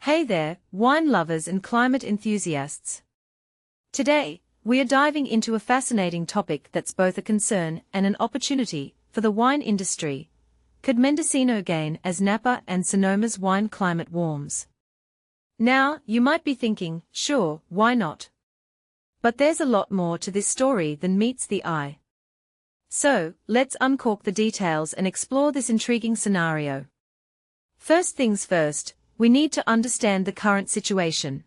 Hey there, wine lovers and climate enthusiasts. Today, we are diving into a fascinating topic that's both a concern and an opportunity for the wine industry. Could Mendocino gain as Napa and Sonoma's wine climate warms? Now, you might be thinking, sure, why not? But there's a lot more to this story than meets the eye. So, let's uncork the details and explore this intriguing scenario. First things first, we need to understand the current situation.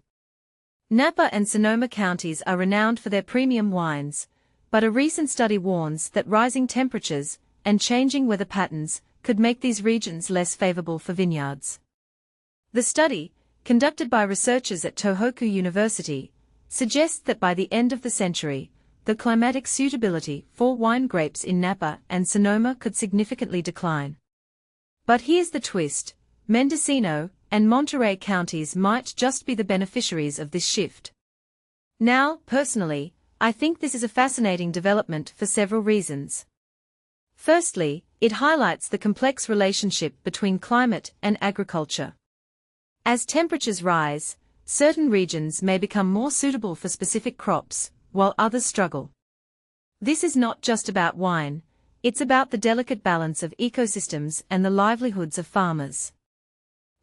Napa and Sonoma counties are renowned for their premium wines, but a recent study warns that rising temperatures and changing weather patterns could make these regions less favorable for vineyards. The study, conducted by researchers at Tohoku University, suggests that by the end of the century, the climatic suitability for wine grapes in Napa and Sonoma could significantly decline. But here's the twist: Mendocino and Monterey counties might just be the beneficiaries of this shift. Now, personally, I think this is a fascinating development for several reasons. Firstly, it highlights the complex relationship between climate and agriculture. As temperatures rise, certain regions may become more suitable for specific crops, while others struggle. This is not just about wine, it's about the delicate balance of ecosystems and the livelihoods of farmers.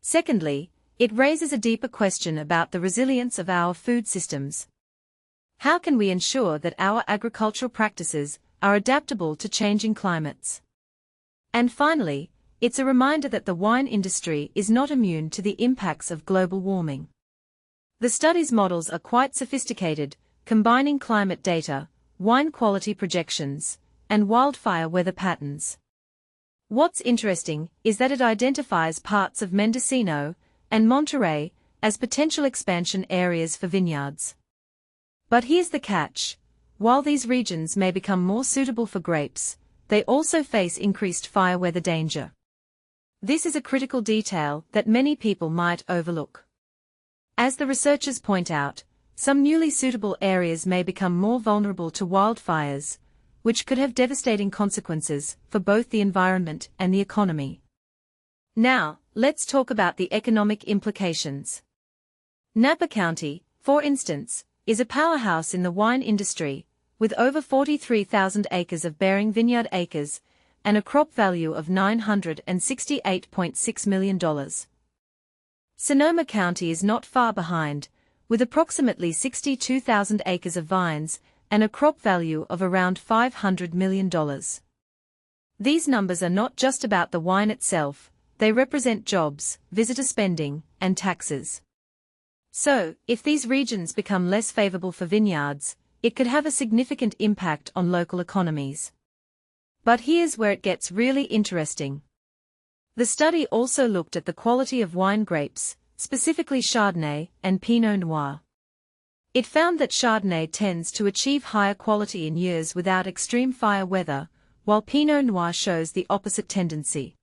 Secondly, it raises a deeper question about the resilience of our food systems. How can we ensure that our agricultural practices are adaptable to changing climates? And finally, it's a reminder that the wine industry is not immune to the impacts of global warming. The study's models are quite sophisticated, combining climate data, wine quality projections, and wildfire weather patterns. What's interesting is that it identifies parts of Mendocino and Monterey as potential expansion areas for vineyards. But here's the catch: while these regions may become more suitable for grapes, they also face increased fire weather danger. This is a critical detail that many people might overlook. As the researchers point out, some newly suitable areas may become more vulnerable to wildfires, which could have devastating consequences for both the environment and the economy. Now, let's talk about the economic implications. Napa County, for instance, is a powerhouse in the wine industry, with over 43,000 acres of bearing vineyard acres and a crop value of $968.6 million. Sonoma County is not far behind, with approximately 62,000 acres of vines and a crop value of around $500 million. These numbers are not just about the wine itself, they represent jobs, visitor spending, and taxes. So, if these regions become less favorable for vineyards, it could have a significant impact on local economies. But here's where it gets really interesting. The study also looked at the quality of wine grapes, specifically Chardonnay and Pinot Noir. It found that Chardonnay tends to achieve higher quality in years without extreme fire weather, while Pinot Noir shows the opposite tendency.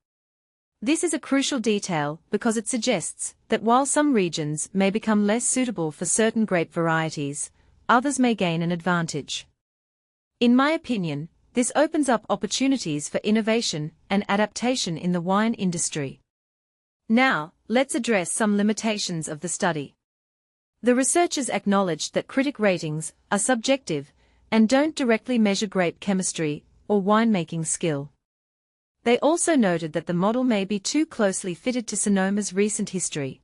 This is a crucial detail because it suggests that while some regions may become less suitable for certain grape varieties, others may gain an advantage. In my opinion, this opens up opportunities for innovation and adaptation in the wine industry. Now, let's address some limitations of the study. The researchers acknowledged that critic ratings are subjective and don't directly measure grape chemistry or winemaking skill. They also noted that the model may be too closely fitted to Sonoma's recent history.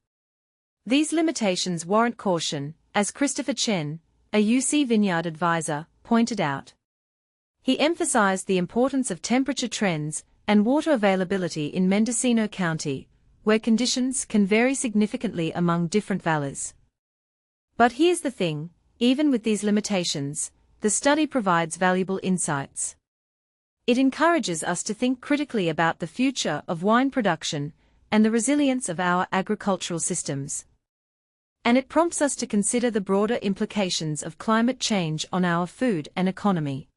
These limitations warrant caution, as Christopher Chen, a UC Vineyard advisor, pointed out. He emphasized the importance of temperature trends and water availability in Mendocino County, where conditions can vary significantly among different valleys. But here's the thing: even with these limitations, the study provides valuable insights. It encourages us to think critically about the future of wine production and the resilience of our agricultural systems. And it prompts us to consider the broader implications of climate change on our food and economy.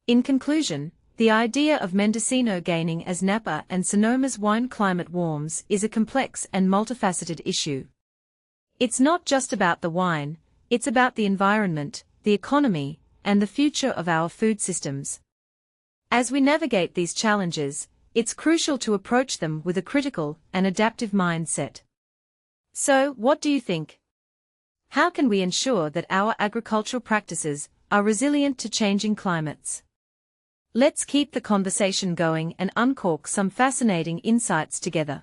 In conclusion, the idea of Mendocino gaining as Napa and Sonoma's wine climate warms is a complex and multifaceted issue. It's not just about the wine, it's about the environment, the economy, and the future of our food systems. As we navigate these challenges, it's crucial to approach them with a critical and adaptive mindset. So, what do you think? How can we ensure that our agricultural practices are resilient to changing climates? Let's keep the conversation going and uncork some fascinating insights together.